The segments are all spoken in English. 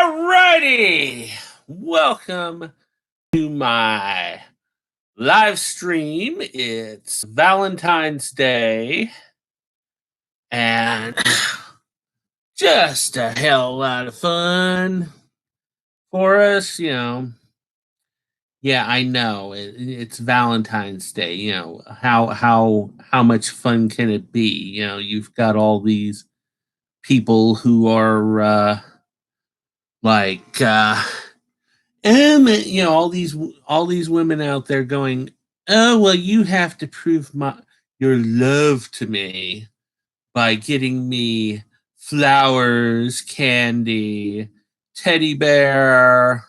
Alrighty, welcome to my live stream. It's Valentine's Day and just a hell lot of fun for us, Yeah, I know it's Valentine's Day. How much fun can it be? You've got all these people who are like. All these women out there going, oh well, you have to prove your love to me by getting me flowers, candy, teddy bear,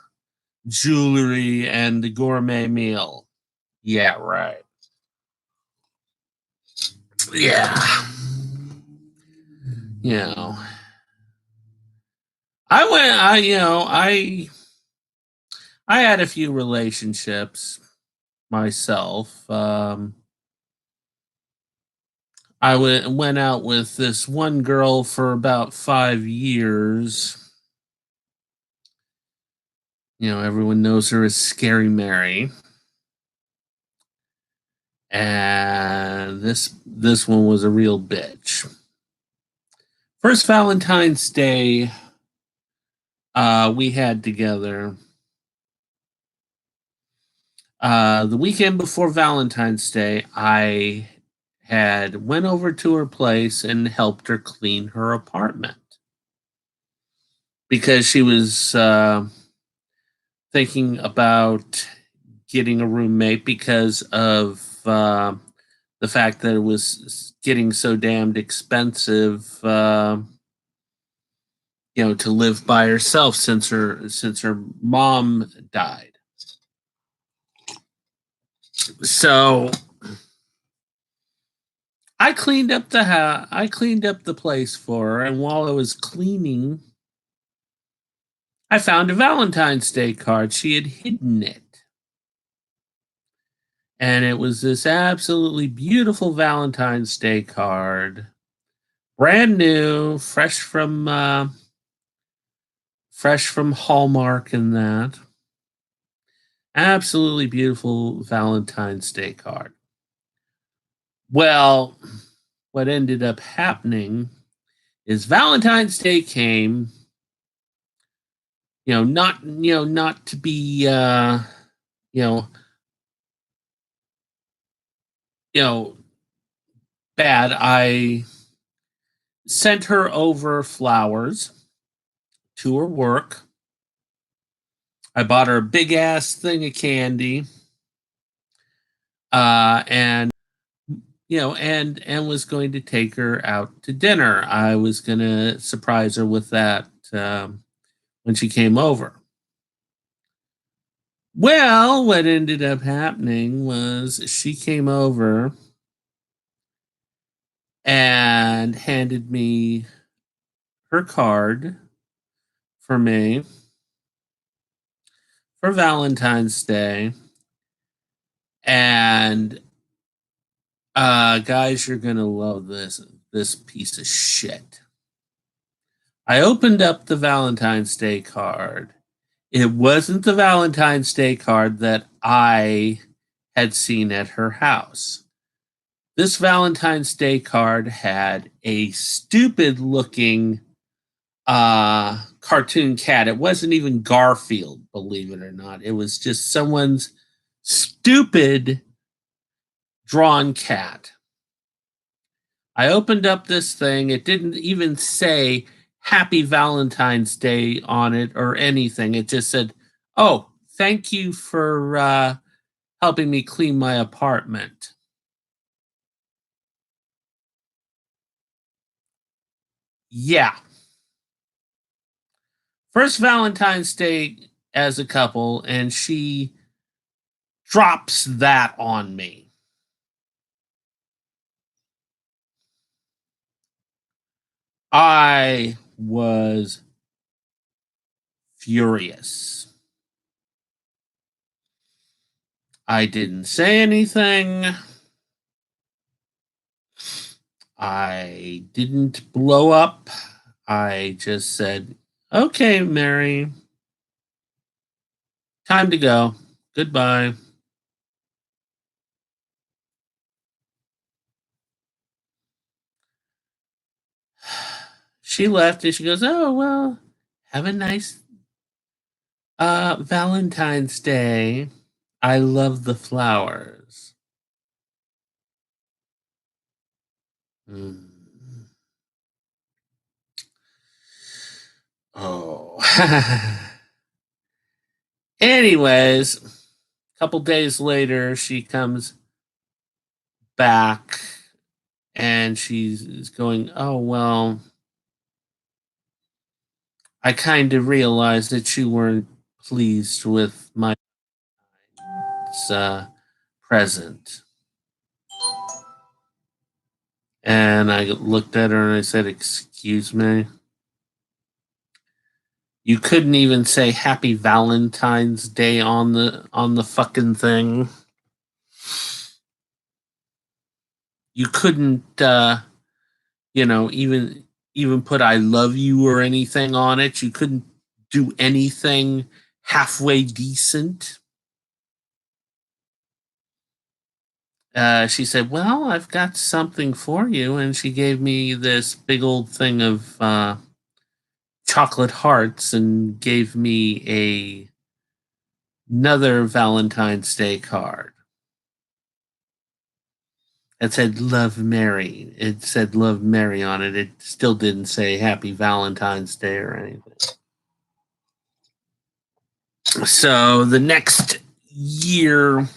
jewelry, and the gourmet meal. Yeah, right. Yeah. You know, I went. I had a few relationships myself. Went out with this one girl for about 5 years. Everyone knows her as Scary Mary. And this one was a real bitch. First Valentine's Day we had together. The weekend before Valentine's Day, I had went over to her place and helped her clean her apartment because she was thinking about getting a roommate because of the fact that it was getting so damned expensive, to live by herself since her mom died. So I cleaned up the house. I cleaned up the place for her, and while I was cleaning, I found a Valentine's Day card. She had hidden it. And it was this absolutely beautiful Valentine's Day card. Brand new, fresh from Hallmark and that. Absolutely beautiful Valentine's Day card. Well, what ended up happening is Valentine's Day came, not to be bad. I sent her over flowers to her work. I bought her a big ass thing of candy, and was going to take her out to dinner. I was going to surprise her with that when she came over. Well, what ended up happening was she came over and handed me her card for me for Valentine's Day. And guys, you're gonna love this piece of shit. I opened up the Valentine's Day card. It wasn't the Valentine's Day card that I had seen at her house. This Valentine's Day card had a stupid looking cartoon cat. It wasn't even Garfield, believe it or not. It was just someone's stupid drawn cat. I opened up this thing. It didn't even say Happy Valentine's Day on it or anything. It just said, oh, thank you for helping me clean my apartment. Yeah. First Valentine's Day as a couple, and she drops that on me. I was furious. I didn't say anything. I didn't blow up. I just said, Okay, Mary. Time to go. Goodbye. She left and she goes, oh, well, have a nice Valentine's Day. I love the flowers. Mm. Oh. Anyways, a couple days later, she comes back and she's going, oh, well, I kind of realized that you weren't pleased with my present. And I looked at her and I said, excuse me? You couldn't even say Happy Valentine's Day on the fucking thing. You couldn't even put I love you or anything on it. You couldn't do anything halfway decent. She said, well, I've got something for you. And she gave me this big old thing of chocolate hearts and gave me another Valentine's Day card. It said Love Mary. It said Love Mary on it. It still didn't say Happy Valentine's Day or anything. So the next year,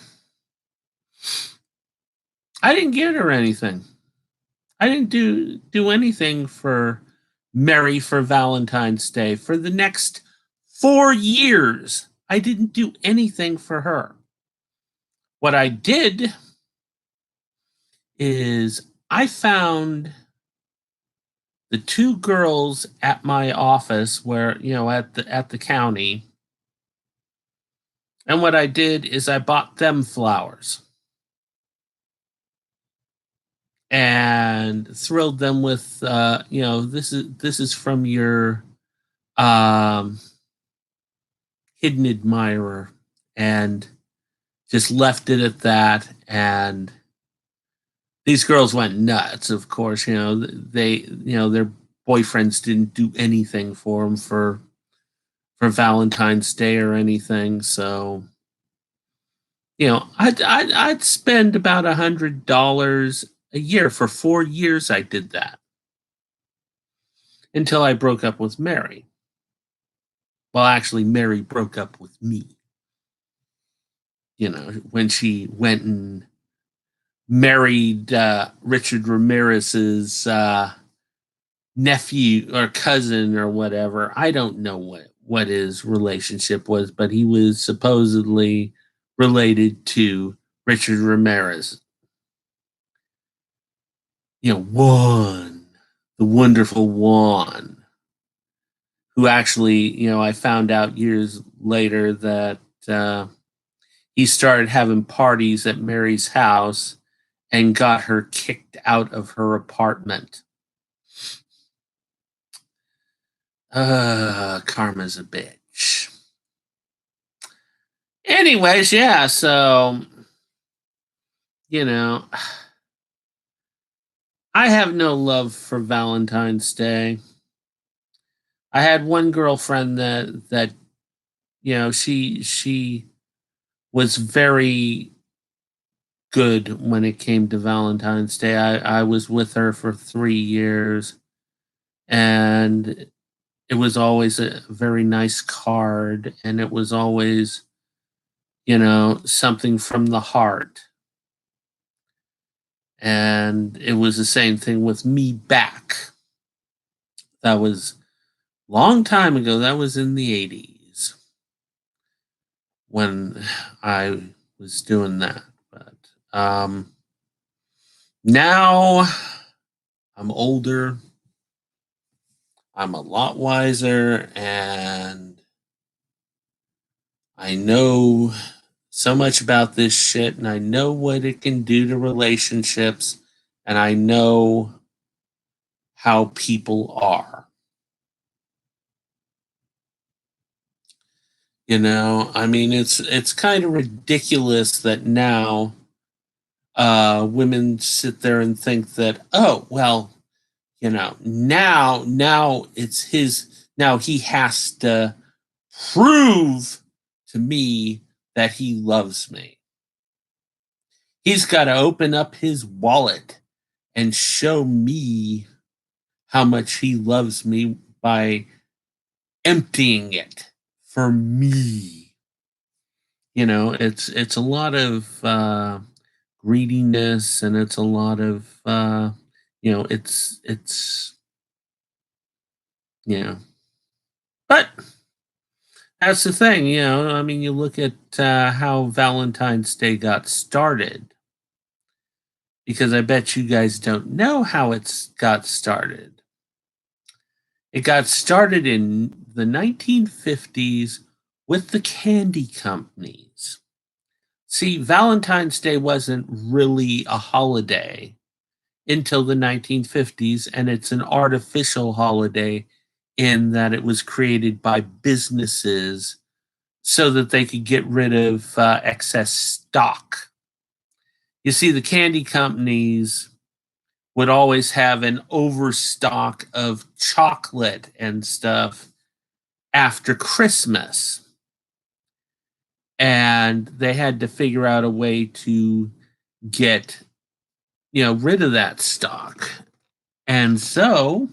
I didn't get her anything. I didn't do anything for Mary for Valentine's Day. For the next 4 years, I didn't do anything for her. What I did is I found the 2 girls at my office where, at the county. And what I did is I bought them flowers and thrilled them with, this is from your hidden admirer, and just left it at that. And these girls went nuts. Of course, their boyfriends didn't do anything for them for Valentine's Day or anything. So, I'd spend about $100 a year for 4 years. I did that until I broke up with Mary. Well, actually, Mary broke up with me. When she went and married Richard Ramirez's nephew or cousin or whatever. I don't know what his relationship was, but he was supposedly related to Richard Ramirez. Juan, the wonderful Juan, who actually, I found out years later that he started having parties at Mary's house and got her kicked out of her apartment. Karma's a bitch. Anyways, yeah, so, I have no love for Valentine's Day. I had one girlfriend that she was very good when it came to Valentine's Day. I was with her for 3 years, and it was always a very nice card, and it was always, something from the heart. And it was the same thing with me back. That was a long time ago. That was in the 80s when I was doing that. But now I'm older. I'm a lot wiser, and I know so much about this shit, and I know what it can do to relationships, and I know how people are. I mean, it's kind of ridiculous that now women sit there and think that, oh, well, now it's his, now he has to prove to me that he loves me. He's got to open up his wallet and show me how much he loves me by emptying it for me. It's a lot of greediness, and it's a lot of it's you know but that's the thing. I mean, you look at how Valentine's Day got started, because I bet you guys don't know how it's got started. It got started in the 1950s with the candy companies. See, Valentine's Day wasn't really a holiday until the 1950s, and it's an artificial holiday in that it was created by businesses so that they could get rid of excess stock. You see, the candy companies would always have an overstock of chocolate and stuff after Christmas. And they had to figure out a way to get, rid of that stock. And so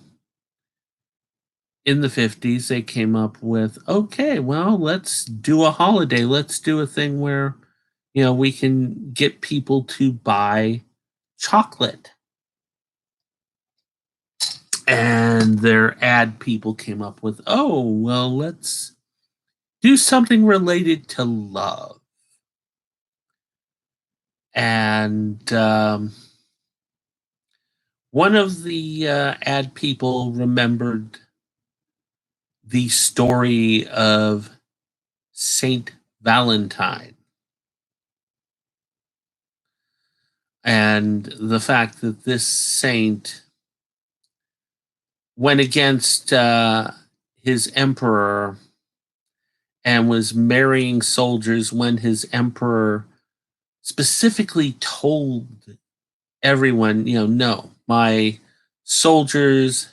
in the 50s, they came up with, okay, well, let's do a holiday. Let's do a thing where, we can get people to buy chocolate. And their ad people came up with, oh, well, let's do something related to love. And one of the ad people remembered the story of Saint Valentine, and the fact that this saint went against his emperor and was marrying soldiers when his emperor specifically told everyone, no, my soldiers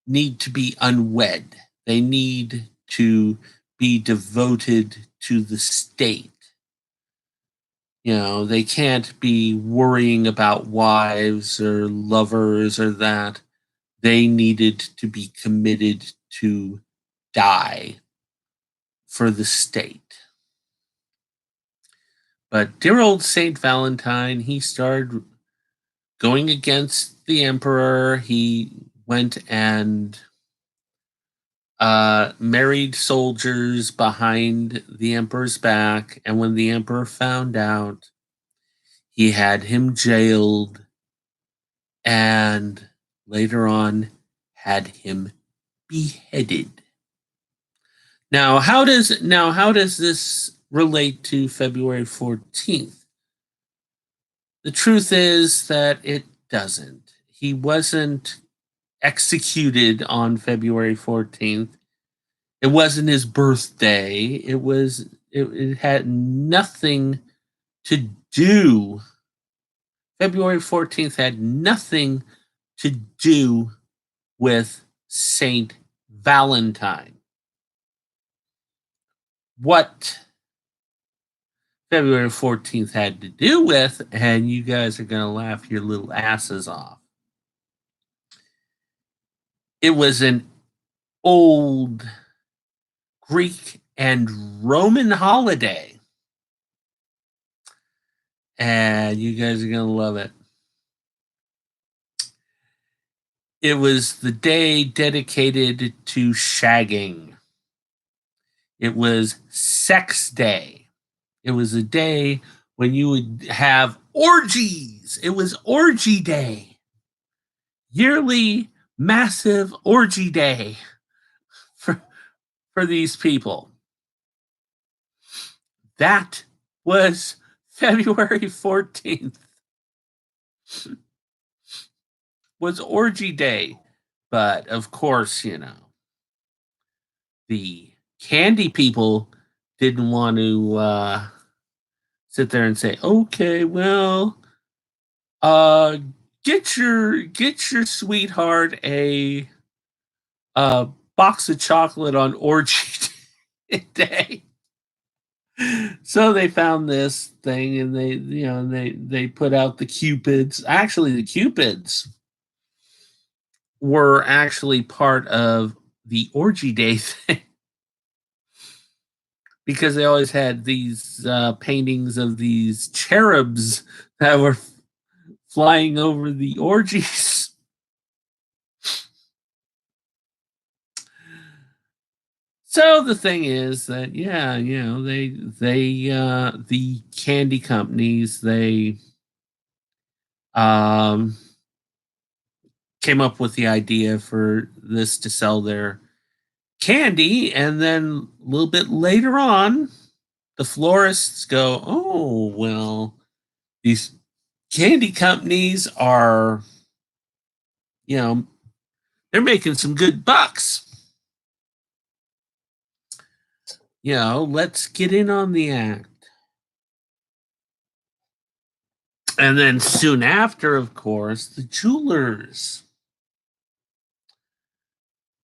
need to be unwed. They need to be devoted to the state. They can't be worrying about wives or lovers or that. They needed to be committed to die for the state. But dear old Saint Valentine, he started going against the emperor. He went and married soldiers behind the emperor's back. And when the emperor found out, he had him jailed and later on had him beheaded. Now, how does this relate to February 14th? The truth is that it doesn't. He wasn't executed on February 14th. It wasn't his birthday. It had nothing to do. February 14th had nothing to do with Saint Valentine. What February 14th had to do with, and you guys are going to laugh your little asses off. It was an old Greek and Roman holiday. And you guys are going to love it. It was the day dedicated to shagging. It was sex day. It was a day when you would have orgies. It was orgy day. Yearly massive orgy day for these people. That was February 14th. Was orgy day. But of course, the candy people didn't want to sit there and say, "Okay, well, uh, get your sweetheart a box of chocolate on orgy day." So they found this thing, and they put out the cupids. Actually, the cupids were actually part of the orgy day thing because they always had these paintings of these cherubs that were flying over the orgies. So the thing is that, yeah, they the candy companies, they um came up with the idea for this to sell their candy, and then a little bit later on, the florists go, "Oh, well, these candy companies are, you know, they're making some good bucks. Let's get in on the act." And then soon after, of course, the jewelers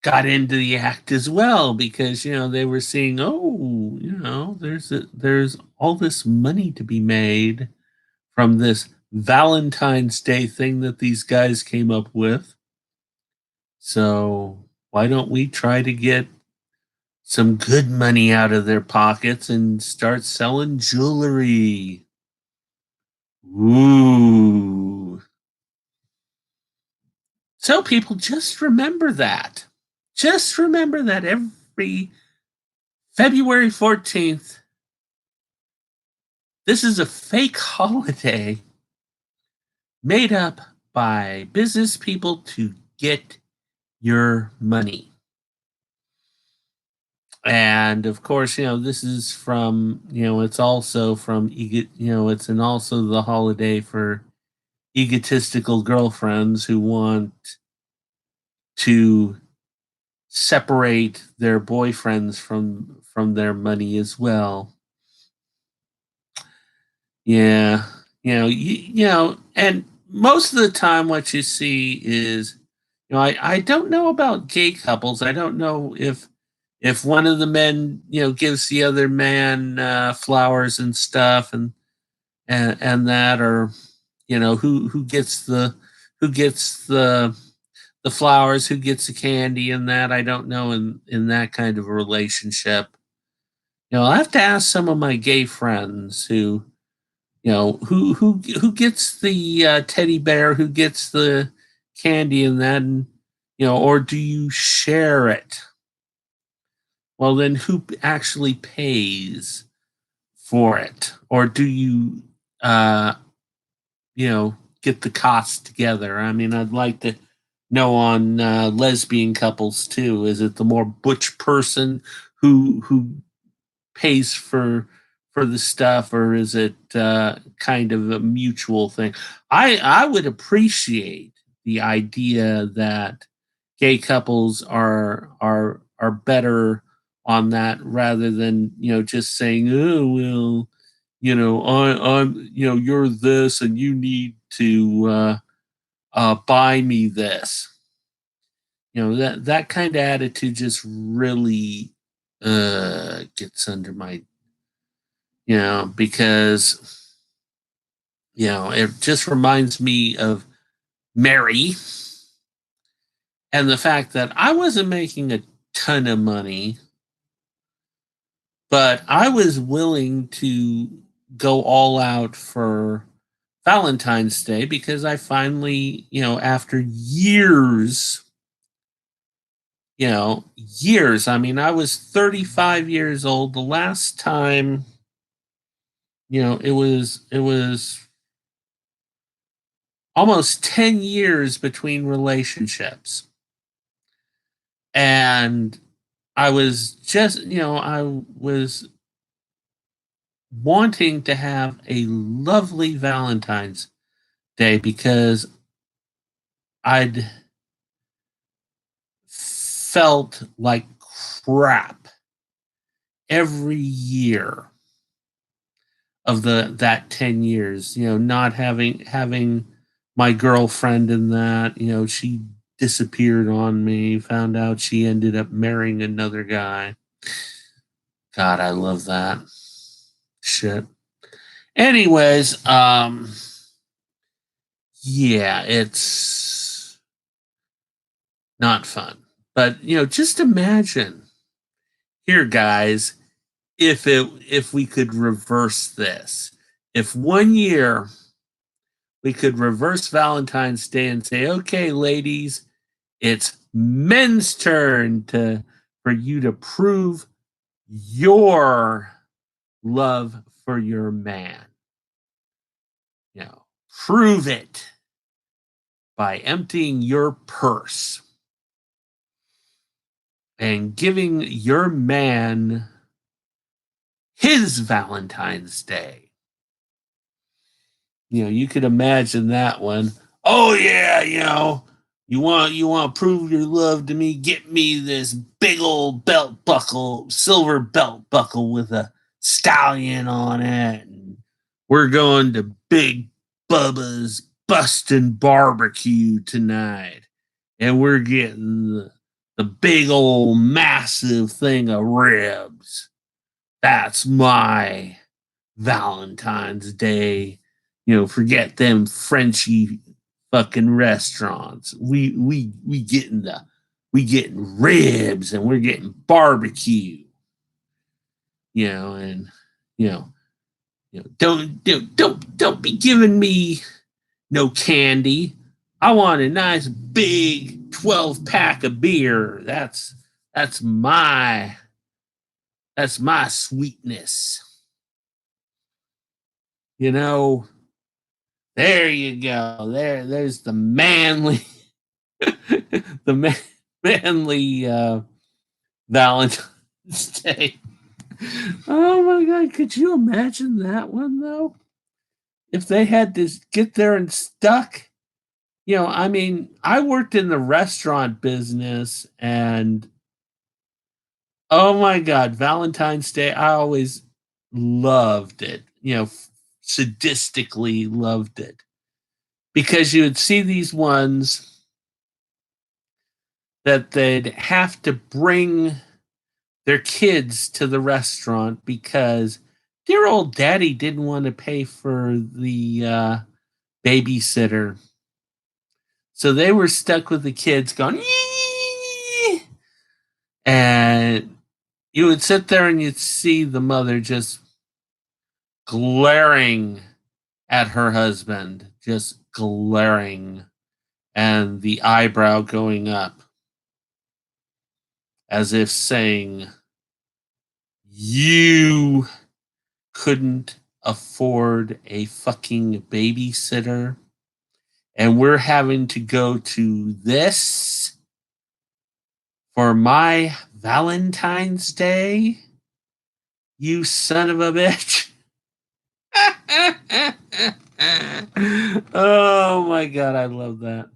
got into the act as well because they were seeing, oh, there's all this money to be made from this Valentine's Day thing that these guys came up with. So why don't we try to get some good money out of their pockets and start selling jewelry? Ooh. So people just remember that. Just remember that every February 14th, this is a fake holiday made up by business people to get your money. And of course, this is from, it's also from, it's and also the holiday for egotistical girlfriends who want to separate their boyfriends from their money as well. Yeah, and most of the time, what you see is, I don't know about gay couples. I don't know if one of the men, gives the other man flowers and stuff, and that, or who gets the flowers, who gets the candy, and that. I don't know in that kind of a relationship. I'll have to ask some of my gay friends who gets the teddy bear, who gets the candy, and then or do you share it? Well, then who actually pays for it, or do you uh get the cost together? I mean, I'd like to know on lesbian couples too. Is it the more butch person who pays for the stuff, or is it kind of a mutual thing? I would appreciate the idea that gay couples are better on that, rather than just saying, "Oh, well, I'm you're this and you need to buy me this." That kind of attitude just really gets under my, because it just reminds me of Mary, and the fact that I wasn't making a ton of money, but I was willing to go all out for Valentine's Day because I finally, after years, I mean, I was 35 years old the last time, it was almost 10 years between relationships. And I was just, I was wanting to have a lovely Valentine's Day because I'd felt like crap every year of that 10 years, not having my girlfriend in that, she disappeared on me, found out she ended up marrying another guy. God, I love that shit. Anyways, yeah, it's not fun. But, just imagine here, guys, if we could reverse this. If one year we could reverse Valentine's Day and say, okay, ladies, it's men's turn for you to prove your love for your man. Prove it by emptying your purse and giving your man his Valentine's Day. You could imagine that one. Oh yeah, you want to prove your love to me? Get me this big old belt buckle, silver belt buckle with a stallion on it. And we're going to Big Bubba's Bustin' Barbecue tonight, and we're getting the big old massive thing of ribs. That's my Valentine's Day. Forget them Frenchy fucking restaurants. We getting ribs and we're getting barbecue. And don't be giving me no candy. I want a nice big 12-pack of beer. That's my sweetness. There you go. There's the manly the manly Valentine's Day. Oh my God, could you imagine that one though? If they had to get there and stuck, I worked in the restaurant business, and oh my God, Valentine's Day, I always loved it, sadistically loved it, because you would see these ones that they'd have to bring their kids to the restaurant because dear old daddy didn't want to pay for the babysitter. So they were stuck with the kids going, Yee! And you would sit there and you'd see the mother just glaring at her husband, just glaring, and the eyebrow going up as if saying, you couldn't afford a fucking babysitter, and we're having to go to this for my Valentine's Day, you son of a bitch. Oh my God, I love that.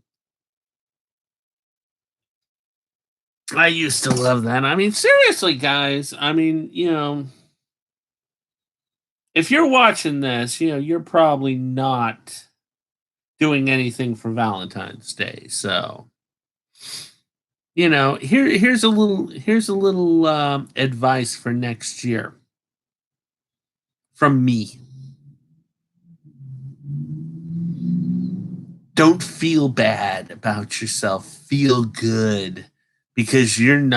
I used to love that. Seriously, guys. If you're watching this, you're probably not doing anything for Valentine's Day. So, here's a little advice for next year from me. Don't feel bad about yourself. Feel good, because you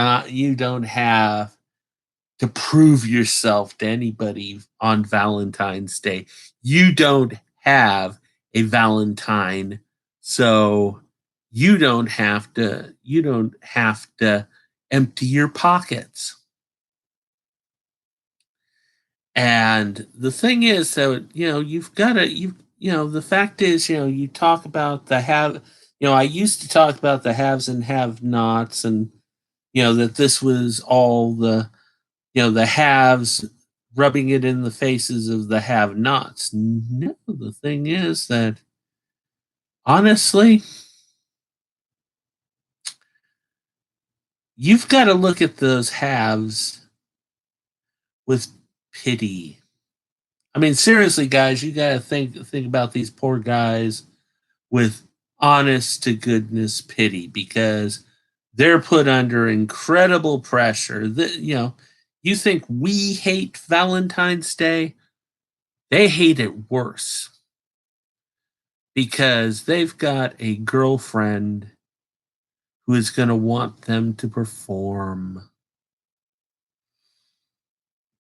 don't have to prove yourself to anybody on Valentine's Day. You don't have a Valentine, so you don't have to empty your pockets. And the thing is, so you've got to the fact is, you talk about the have, I used to talk about the haves and have nots, and that this was all the haves rubbing it in the faces of the have nots. No, the thing is that honestly, you've got to look at those haves with pity. I mean, seriously, guys, you got to think about these poor guys with honest to goodness pity, because they're put under incredible pressure. You think we hate Valentine's Day? They hate it worse, because they've got a girlfriend who is going to want them to perform.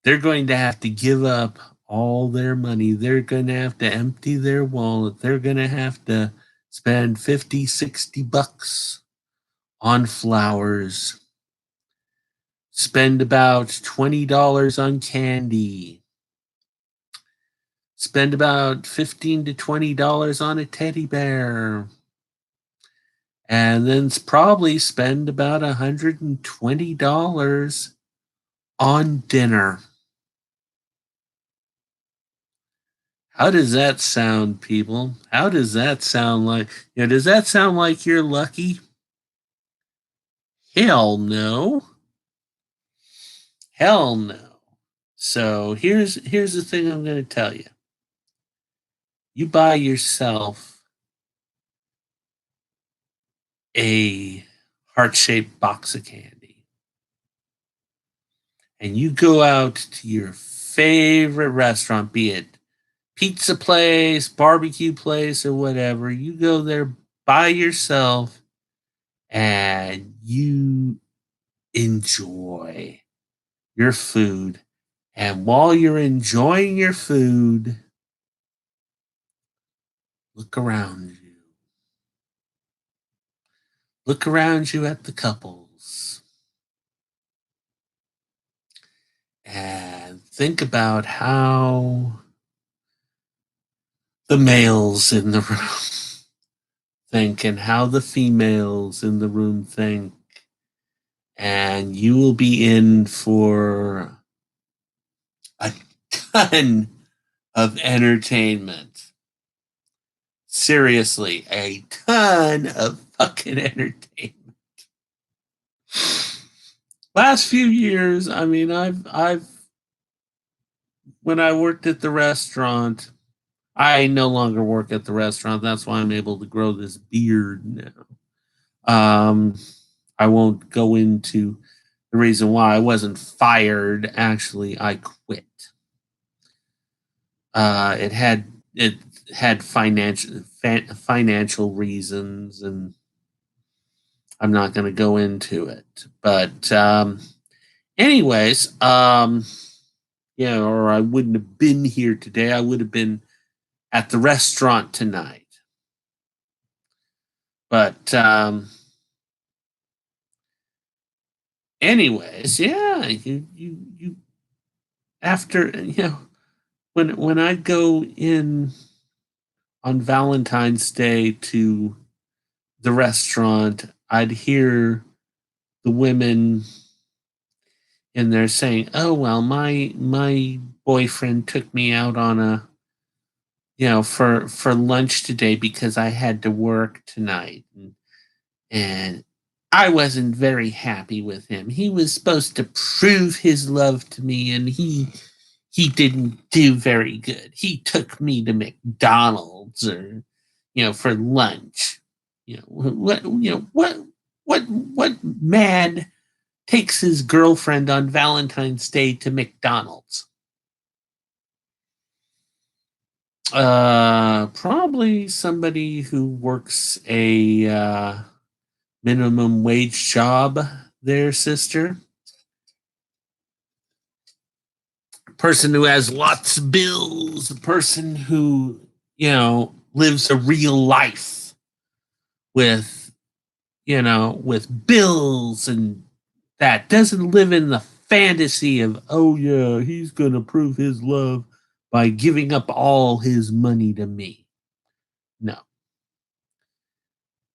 They're going to have to give up all their money. They're going to have to empty their wallet. They're going to have to spend 50, 60 bucks on flowers, spend about $20 on candy, spend about $15 to $20 on a teddy bear, and then probably spend about $120 on dinner. How does that sound, people? How does that sound like? Does that sound like you're lucky? Hell no. Hell no. So here's the thing I'm going to tell you. You buy yourself a heart-shaped box of candy, and you go out to your favorite restaurant, be it pizza place, barbecue place, or whatever. You go there by yourself and you enjoy your food. And while you're enjoying your food, look around you. Look around you at the couples. And think about how the males in the room think and how the females in the room think. And you will be in for a ton of entertainment. Seriously, a ton of fucking entertainment. Last few years, I mean, I've when I worked at the restaurant, I no longer work at the restaurant. That's why I'm able to grow this beard now. I won't go into the reason why. I wasn't fired. Actually, I quit. It had financial reasons, and I'm not going to go into it. But anyways, or I wouldn't have been here today. I would have been at the restaurant tonight. But anyways, yeah, you after when I go in on Valentine's Day to the restaurant, I'd hear the women in there saying, "Oh well, my boyfriend took me out on a for lunch today because I had to work tonight, and I wasn't very happy with him. He was supposed to prove his love to me, and he didn't do very good. He took me to McDonald's or for lunch. What man takes his girlfriend on Valentine's Day to McDonald's? Probably somebody who works a minimum wage job there, sister. Person who has lots of bills, a person who, lives a real life with, with bills, and that doesn't live in the fantasy of, oh yeah, he's going to prove his love by giving up all his money to me. No.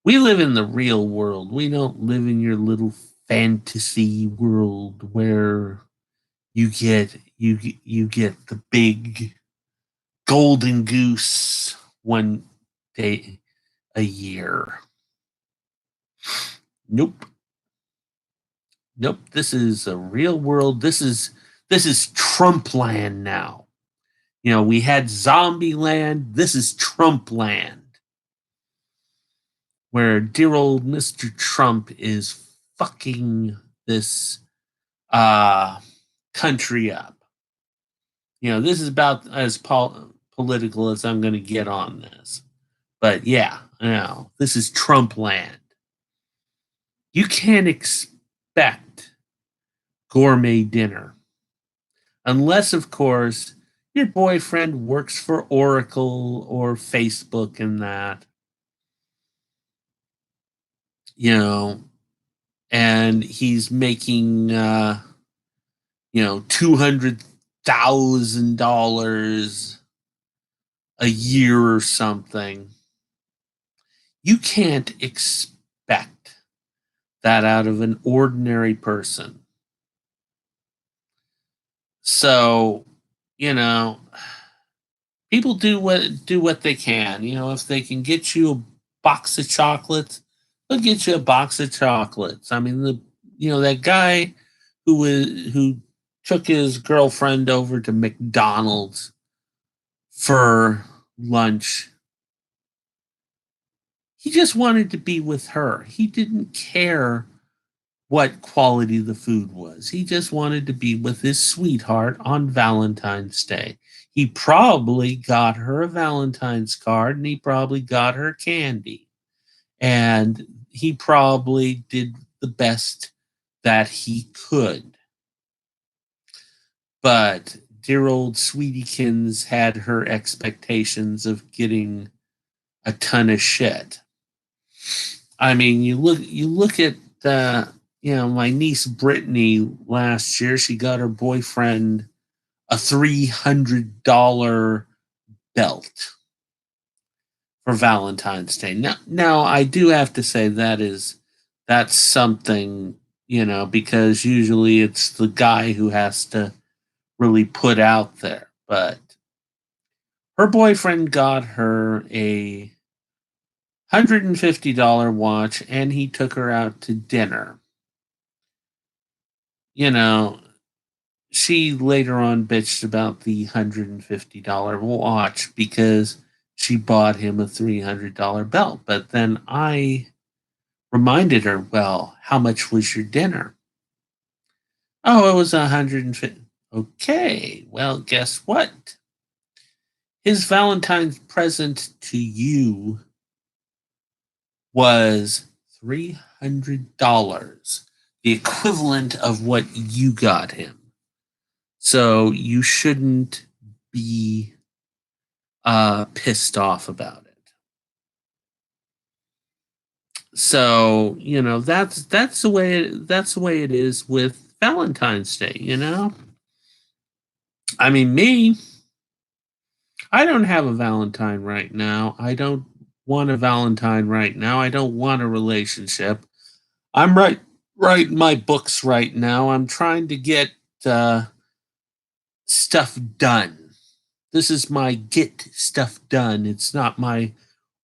We live in the real world. We don't live in your little fantasy world where you get the big golden goose one day a year. Nope. This is a real world. This is This is Trump land now. We had zombie land. This is Trump land, where dear old Mr. Trump is fucking this uh, country up. This is about as political as I'm going to get on this. But yeah, this is Trump land. You can't expect gourmet dinner unless, of course, your boyfriend works for Oracle or Facebook and that. And he's making, $200,000 a year or something. You can't expect that out of an ordinary person. So, people do what they can. If they can get you a box of chocolates, they'll get you a box of chocolates. I mean, that guy who took his girlfriend over to McDonald's for lunch. He just wanted to be with her. He didn't care what quality the food was. He just wanted to be with his sweetheart on Valentine's Day. He probably got her a Valentine's card and he probably got her candy. And he probably did the best that he could. But dear old Sweetiekins had her expectations of getting a ton of shit. I mean, you look at my niece Brittany last year. She got her boyfriend a $300 belt for Valentine's Day. Now I do have to say that's something, because usually it's the guy who has to really put out there. But her boyfriend got her a $150 watch and he took her out to dinner. She later on bitched about the $150 watch because she bought him a $300 belt. But then I reminded her, well, how much was your dinner? Oh, it was $150. Okay, well, guess what? His Valentine's present to you was $300, the equivalent of what you got him. So you shouldn't be pissed off about it. So that's the way it is with Valentine's Day. I mean, me, I don't have a Valentine right now. I don't want a Valentine right now. I don't want a relationship. I'm writing my books right now. I'm trying to get stuff done. This is my get stuff done. It's not my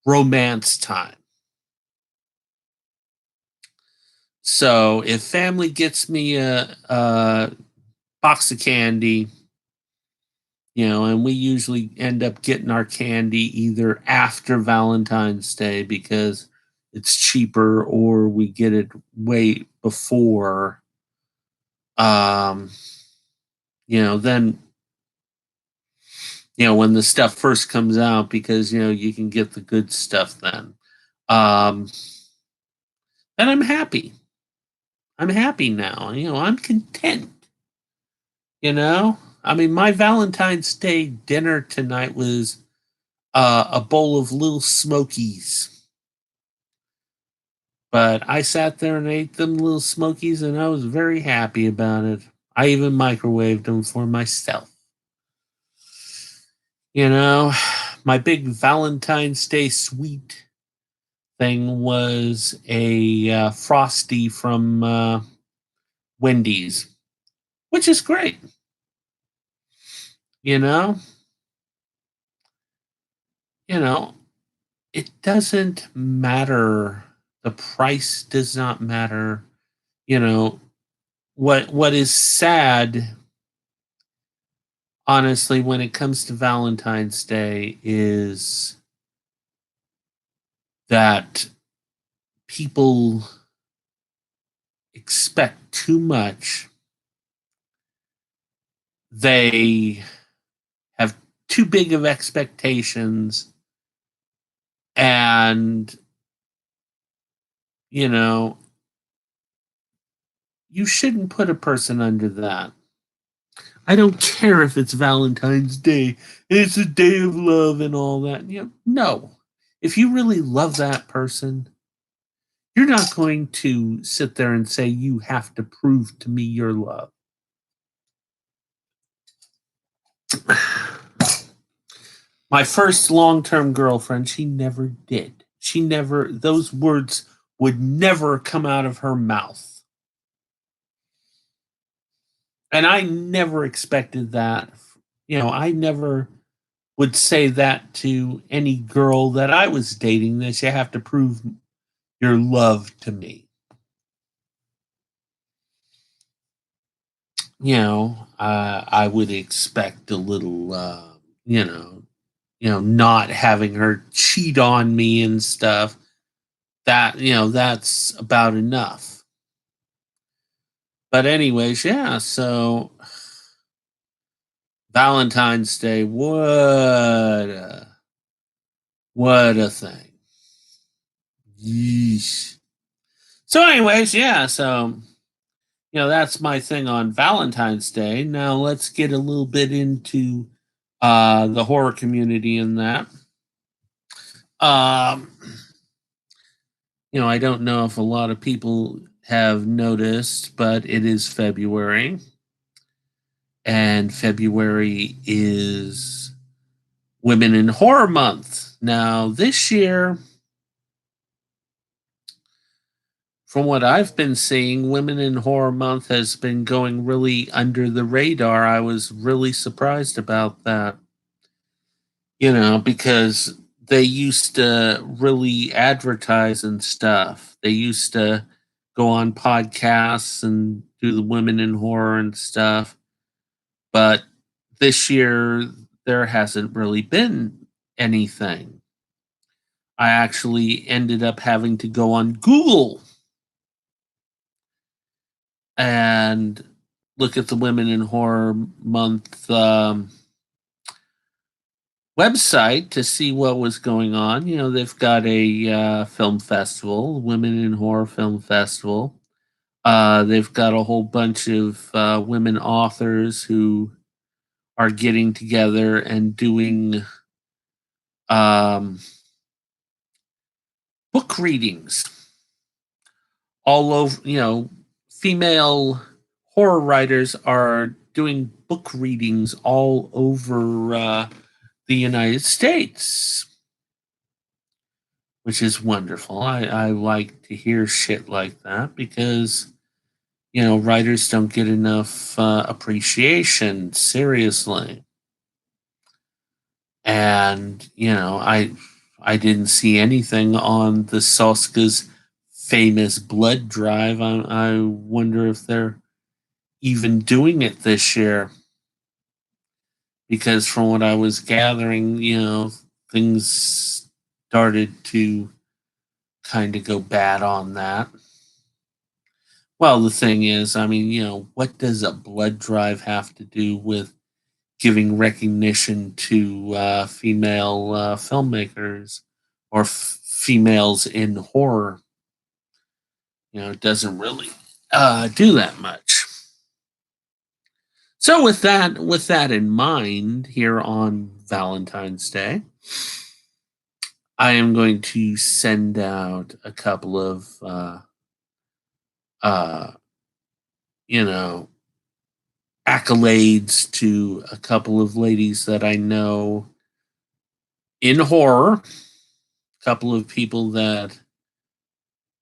romance time. So if family gets me a box of candy, and we usually end up getting our candy either after Valentine's Day because it's cheaper, or we get it way before. Then when the stuff first comes out, because you can get the good stuff then. And I'm happy. I'm happy now. I'm content. I mean, my Valentine's Day dinner tonight was a bowl of Little Smokies. But I sat there and ate them Little Smokies, and I was very happy about it. I even microwaved them for myself. My big Valentine's Day sweet thing was a Frosty from Wendy's, which is great. You know, it doesn't matter. The price does not matter. What is sad honestly, when it comes to Valentine's Day, is that people expect too much. They have too big of expectations, and you know, you shouldn't put a person under that. I don't care if it's Valentine's Day, it's a day of love and all that. No. If you really love that person, you're not going to sit there and say you have to prove to me your love. My first long-term girlfriend, she never did. She never, those words would never come out of her mouth. And I never expected that. I never would say that to any girl that I was dating, that you have to prove your love to me. I would expect a little, not having her cheat on me and stuff. That's about enough. But anyways, yeah. So Valentine's Day, what a thing. Yeesh. So, anyways, yeah. So that's my thing on Valentine's Day. Now let's get a little bit into the horror community in that. Um, I don't know if a lot of people have noticed, but it is February, and February is Women in Horror Month. Now, this year, from what I've been seeing, Women in Horror Month has been going really under the radar. I was really surprised about that, because they used to really advertise and stuff. They used to go on podcasts and do the Women in Horror and stuff. But this year, there hasn't really been anything. I actually ended up having to go on Google and look at the Women in Horror Month website to see what was going on. They've got a film festival, Women in Horror Film Festival. They've got a whole bunch of women authors who are getting together and doing um, book readings all over. Female horror writers are doing book readings all over the United States, which is wonderful. I like to hear shit like that because, writers don't get enough appreciation, seriously. And, I didn't see anything on the Soska's famous blood drive. I wonder if they're even doing it this year. Because from what I was gathering, things started to kind of go bad on that. Well, the thing is, I mean, what does a blood drive have to do with giving recognition to female filmmakers or females in horror? It doesn't really do that much. So with that in mind, here on Valentine's Day, I am going to send out a couple of uh, you know accolades to a couple of ladies that I know in horror, a couple of people that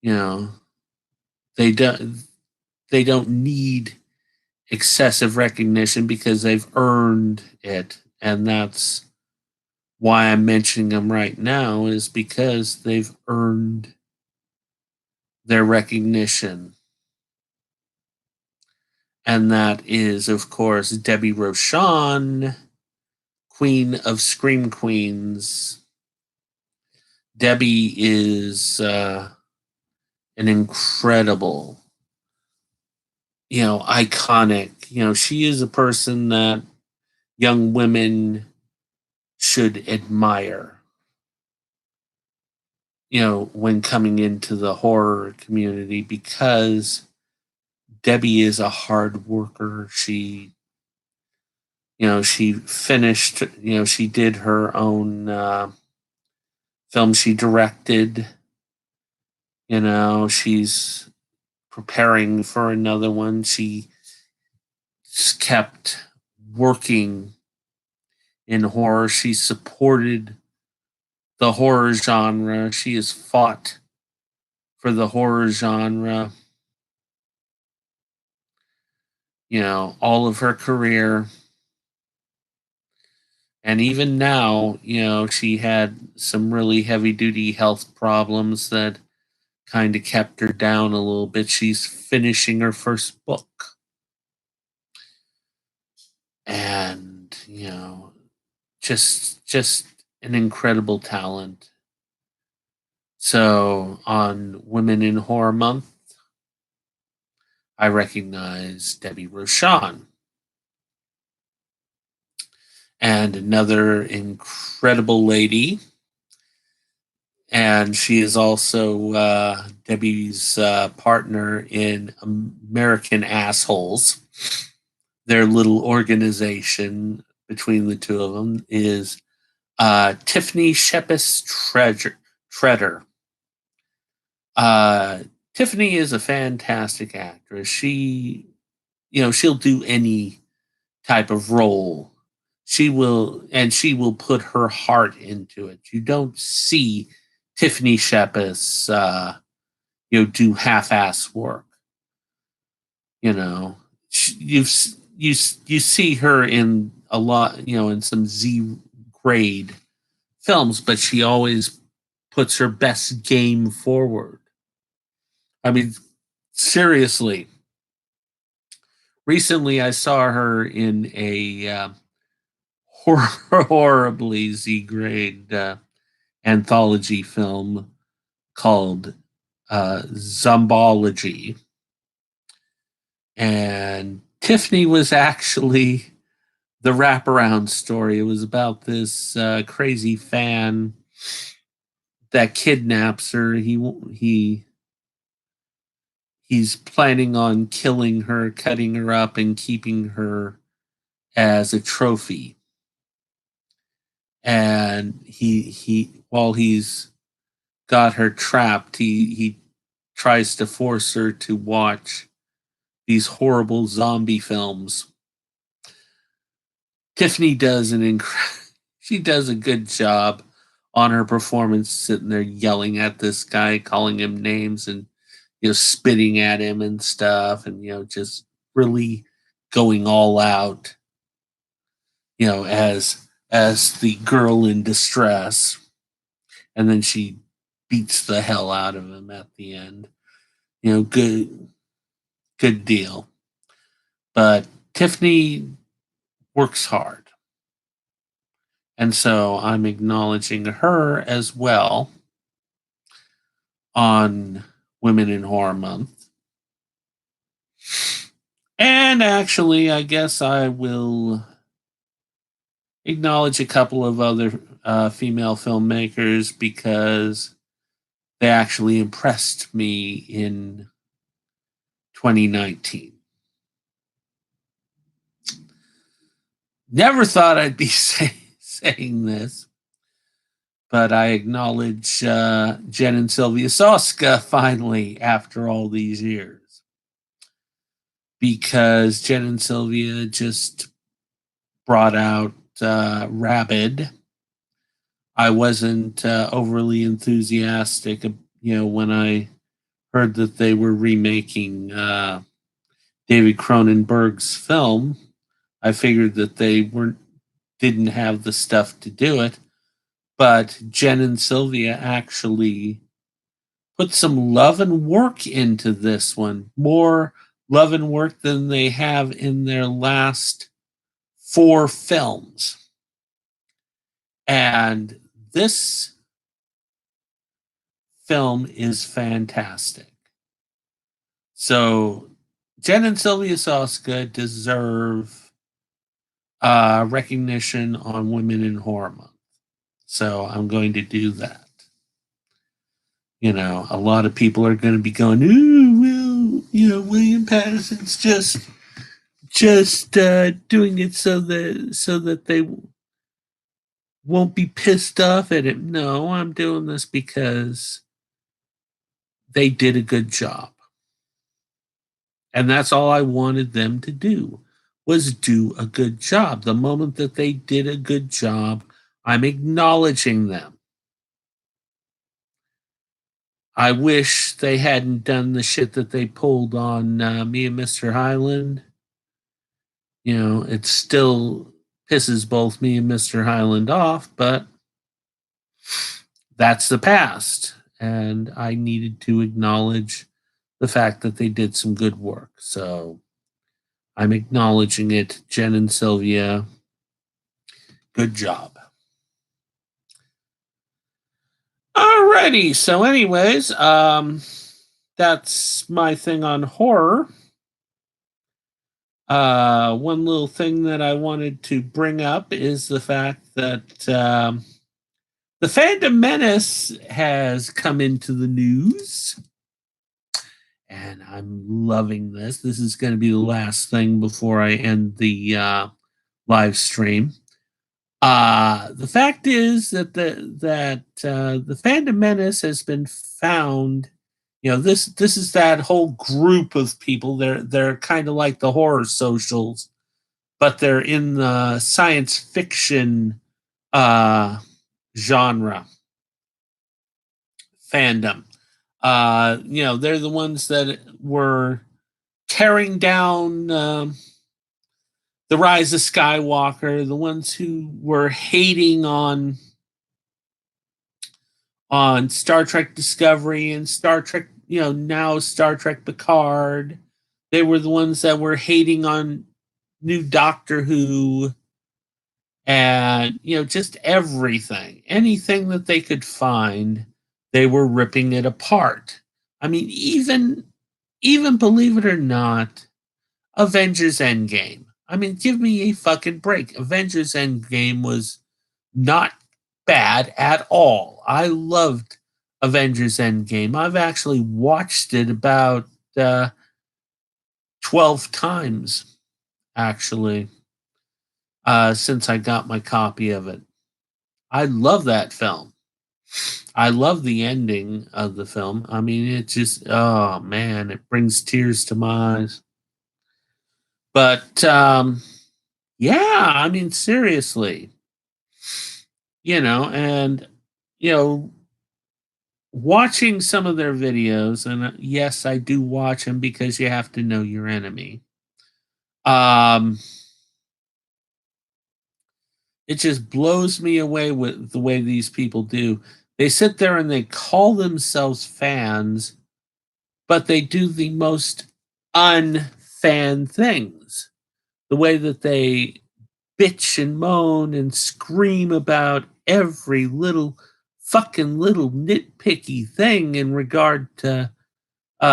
you know they don't need excessive recognition because they've earned it, and that's why I'm mentioning them right now, is because they've earned their recognition. And that is, of course, Debbie Rochon, Queen of Scream Queens. Debbie is an incredible, iconic, she is a person that young women should admire, when coming into the horror community, because Debbie is a hard worker. She finished, she did her own film she directed. She's preparing for another one. She kept working in horror. She supported the horror genre. She has fought for the horror genre, all of her career. And even now, she had some really heavy duty health problems that kind of kept her down a little bit. She's finishing her first book. And, just an incredible talent. So on Women in Horror Month, I recognize Debbie Rochon. And another incredible lady. And she is also Debbie's partner in American Assholes. Their little organization between the two of them is Tiffany Shepis Treader. Tiffany is a fantastic actress. She'll do any type of role. She will put her heart into it. You don't see Tiffany Shepis, do half-ass work. You see her in a lot, in some Z-grade films, but she always puts her best game forward. I mean, seriously. Recently, I saw her in a horribly Z-grade anthology film called Zombology. And Tiffany was actually the wraparound story. It was about this crazy fan that kidnaps her. He's planning on killing her, cutting her up, and keeping her as a trophy. And while he's got her trapped, he tries to force her to watch these horrible zombie films. Tiffany does she does a good job on her performance, sitting there yelling at this guy, calling him names, and spitting at him and stuff, and just really going all out, as the girl in distress. And then she beats the hell out of him at the end. Good deal. But Tiffany works hard. And so I'm acknowledging her as well on Women in Horror Month. And actually, I guess I will acknowledge a couple of other female filmmakers, because they actually impressed me in 2019. Never thought I'd be saying this, but I acknowledge Jen and Sylvia Soska finally after all these years, because Jen and Sylvia just brought out Rabid. I wasn't overly enthusiastic, when I heard that they were remaking David Cronenberg's film. I figured that they didn't have the stuff to do it, but Jen and Sylvia actually put some love and work into this one, more love and work than they have in their last 4 films. And this film is fantastic. So Jen and Sylvia Soska deserve recognition on Women in Horror Month. So I'm going to do that. You know, a lot of people are going to be going, ooh, well, you know, William Pattison's just doing it so that they won't be pissed off at him. No, I'm doing this because they did a good job. And that's all I wanted them to do, was do a good job. The moment that they did a good job, I'm acknowledging them. I wish they hadn't done the shit that they pulled on me and Mr. Hyland. You know, it still pisses both me and Mr. Hyland off, but that's the past. And I needed to acknowledge the fact that they did some good work. So I'm acknowledging it. Jen and Sylvia, good job. Alrighty. So, anyways, that's my thing on horror. One little thing that I wanted to bring up is the fact that the Fandom Menace has come into the news. And I'm loving this. This is going to be the last thing before I end the live stream. The fact is that the Fandom Menace has been found. You know, this is that whole group of people. They're kind of like the horror socials, but they're in the science fiction genre fandom. You know, they're the ones that were tearing down the Rise of Skywalker, the ones who were hating on Star Trek Discovery and Star Trek, you know, now Star Trek Picard. They were the ones that were hating on new Doctor Who and, you know, just everything. Anything that they could find, they were ripping it apart. I mean, even believe it or not, Avengers Endgame. I mean, give me a fucking break. Avengers Endgame was not bad at all. I loved Avengers Endgame. I've actually watched it about 12 times, actually, since I got my copy of it. I love that film. I love the ending of the film. I mean, it just, oh man, it brings tears to my eyes. But yeah, I mean, seriously, you know, and, you know, watching some of their videos, and yes, I do watch them because you have to know your enemy. It just blows me away with the way these people do. They sit there and they call themselves fans, but they do the most unfan things. The way that they bitch and moan and scream about every little fucking little nitpicky thing in regard to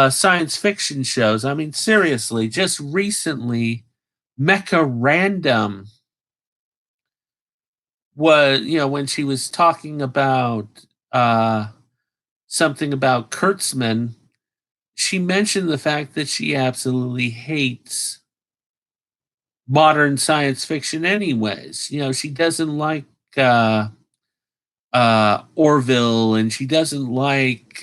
science fiction shows. I mean, seriously, just recently, Mecha Random was, you know, when she was talking about something about Kurtzman, she mentioned the fact that she absolutely hates modern science fiction anyways. You know, she doesn't like Orville, and she doesn't like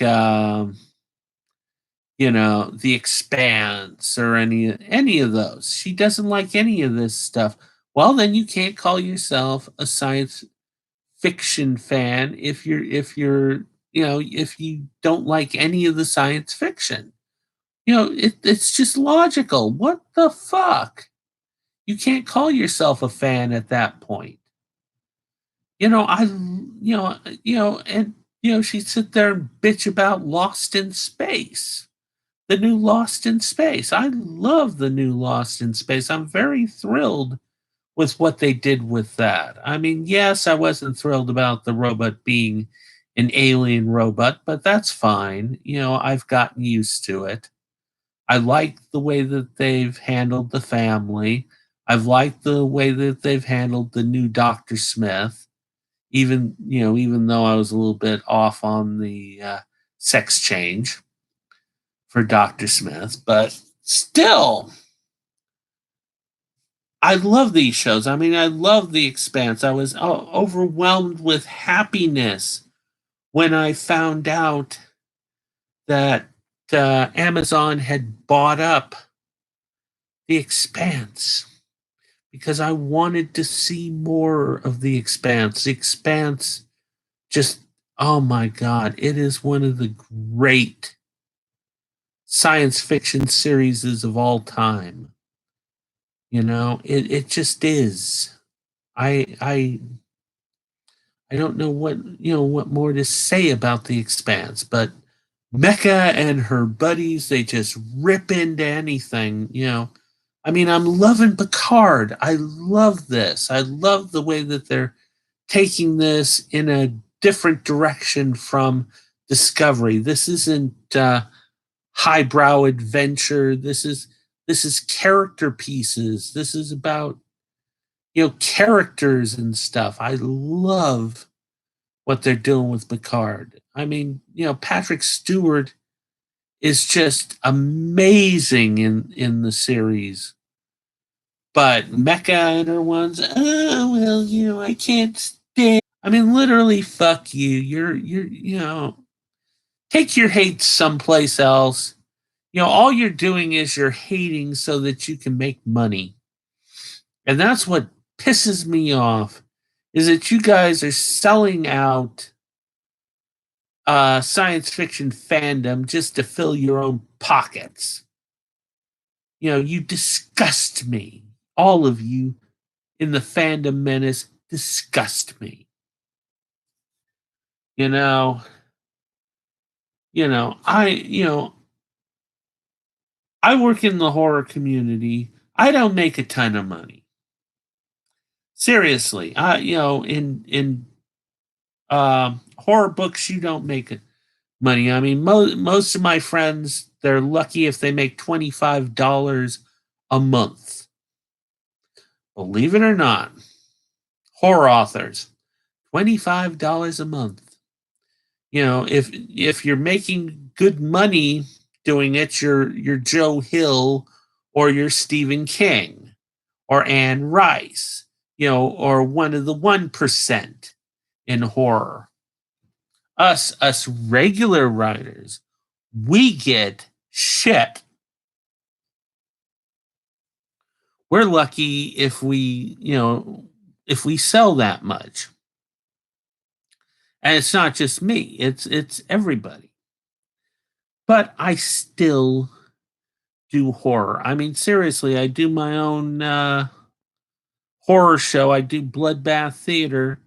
you know, The Expanse or any of those. She doesn't like any of this stuff. Well, then you can't call yourself a science fiction fan if you're you know, if you don't like any of the science fiction. You know, it's just logical. What the fuck? You can't call yourself a fan at that point. You know, and she'd sit there and bitch about Lost in Space. the new Lost in Space. I love the new Lost in Space. I'm very thrilled with what they did with that. I mean, yes, I wasn't thrilled about the robot being an alien robot, but that's fine. You know, I've gotten used to it. I like the way that they've handled the family. I've liked the way that they've handled the new Dr. Smith, even though I was a little bit off on the sex change for Dr. Smith, but still, I love these shows. I mean, I love The Expanse. I was overwhelmed with happiness when I found out that Amazon had bought up The Expanse because I wanted to see more of The Expanse. The Expanse just, oh my God, it is one of the great science fiction series of all time. You know, it just is. I I don't know what more to say about The Expanse, but Mecca and her buddies, they just rip into anything, you know. I mean, I'm loving Picard. I love this. I love the way that they're taking this in a different direction from Discovery. This isn't highbrow adventure. This is character pieces. This is about characters and stuff. I love what they're doing with Picard. I mean, Patrick Stewart is just amazing in the series. But Mecca and her ones, oh well, I can't stand. I mean, literally, fuck you. You're take your hate someplace else. All you're doing is you're hating so that you can make money. And that's what pisses me off is that you guys are selling out science fiction fandom just to fill your own pockets. You disgust me. All of you in the fandom menace disgust me. You know, I work in the horror community. I don't make a ton of money. Seriously, in horror books, you don't make money. I mean, most of my friends, they're lucky if they make $25 a month. Believe it or not, horror authors, $25 a month. If you're making good money doing it, you're Joe Hill or you're Stephen King or Anne Rice, or one of the 1% in horror. Us regular writers, we get shit. We're lucky if we sell that much. And it's not just me, it's everybody. But I still do horror. I mean, seriously, I do my own horror show. I do Bloodbath Theater,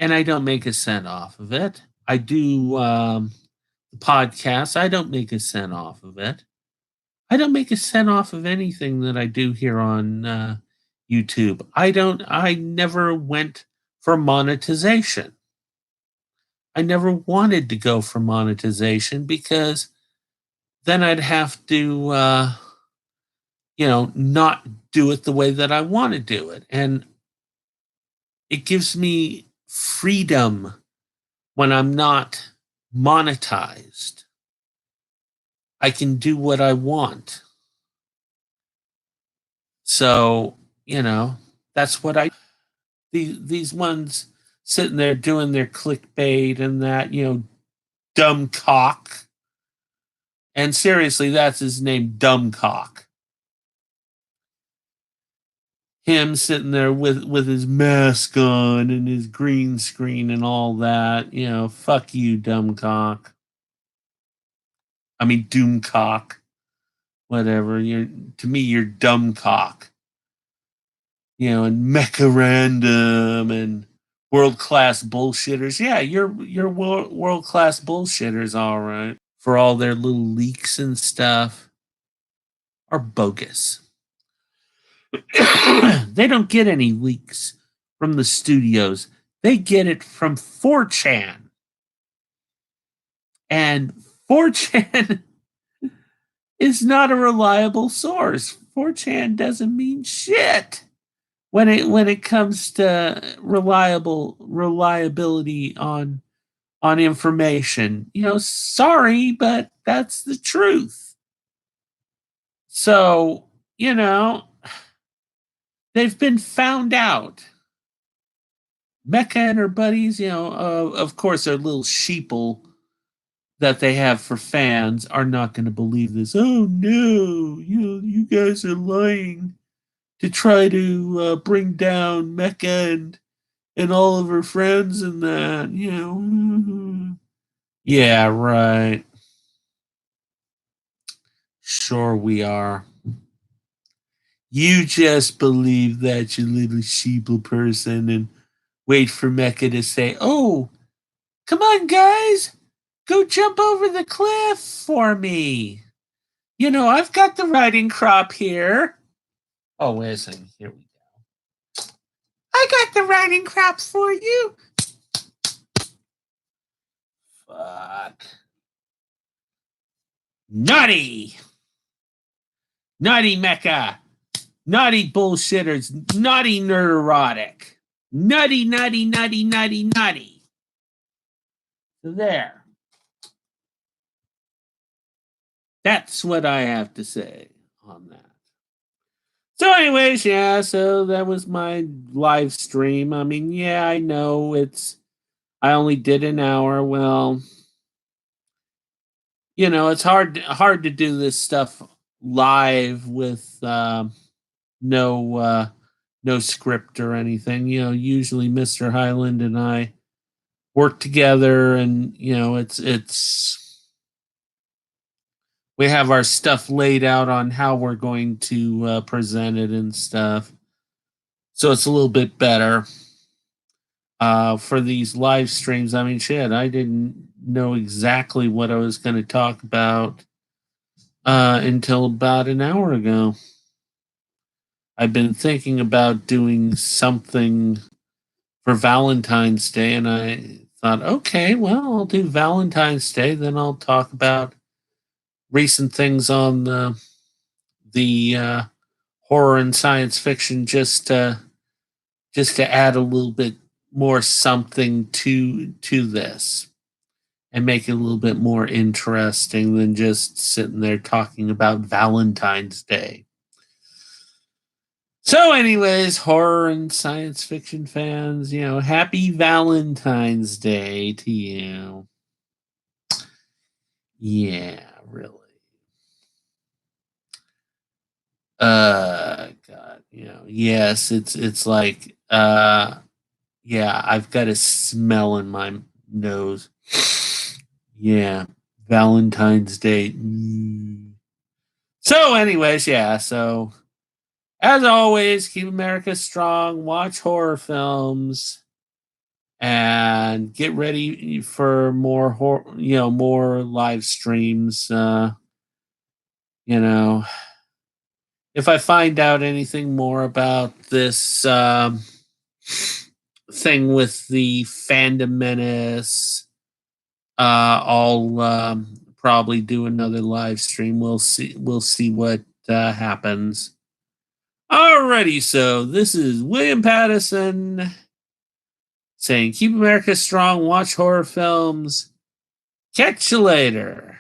and I don't make a cent off of it. I do the podcast. I don't make a cent off of it. I don't make a cent off of anything that I do here on YouTube. I never went for monetization. I never wanted to go for monetization because then I'd have to, not do it the way that I want to do it. And it gives me freedom when I'm not monetized. I can do what I want. So, that's what these ones sitting there doing their clickbait and that, dumb cock. And seriously, that's his name, dumb cock. Him sitting there with his mask on and his green screen and all that, fuck you, dumb cock. I mean, doomcock, whatever. To me, you're dumb cock. And mecha random and world class bullshitters. Yeah, you're world class bullshitters, all right. for all their little leaks and stuff are bogus. They don't get any leaks from the studios. They get it from 4chan. And 4chan is not a reliable source. 4chan doesn't mean shit when it comes to reliability on information. Sorry, but that's the truth. So, they've been found out. Mecca and her buddies, of course, their little sheeple that they have for fans are not going to believe this. Oh no, you guys are lying to try to bring down Mecca and all of her friends and that. Yeah, right. Sure we are. You just believe that, you little sheeple person, and wait for Mecca to say, oh, come on, guys, go jump over the cliff for me. I've got the riding crop here. Oh, wait a second. Here we go. I got the riding crop for you. Fuck. Naughty. Naughty Mecca. Naughty bullshitters. Naughty neurotic. Nutty, nutty, nutty, nutty, nutty. So there. That's what I have to say on that. So anyways, yeah, so that was my live stream. I mean, yeah, I know I only did an hour. Well, it's hard to do this stuff live with no script or anything. Usually Mr. Highland and I work together, and it's we have our stuff laid out on how we're going to present it and stuff. So it's a little bit better. For these live streams, I mean, shit, I didn't know exactly what I was going to talk about until about an hour ago. I've been thinking about doing something for Valentine's Day, and I thought, okay, well, I'll do Valentine's Day, then I'll talk about recent things on the horror and science fiction, just to add a little bit more something to this and make it a little bit more interesting than just sitting there talking about Valentine's Day. So anyways, horror and science fiction fans, happy Valentine's Day to you. Yeah, really. God, yes, it's like, yeah, I've got a smell in my nose. Yeah, Valentine's Day. So anyways, yeah, so as always, keep America strong, watch horror films, and get ready for more more live streams. If I find out anything more about this thing with the fandom menace, I'll probably do another live stream. We'll see what happens. Alrighty, so this is William Pattison saying, keep America strong, watch horror films. Catch you later.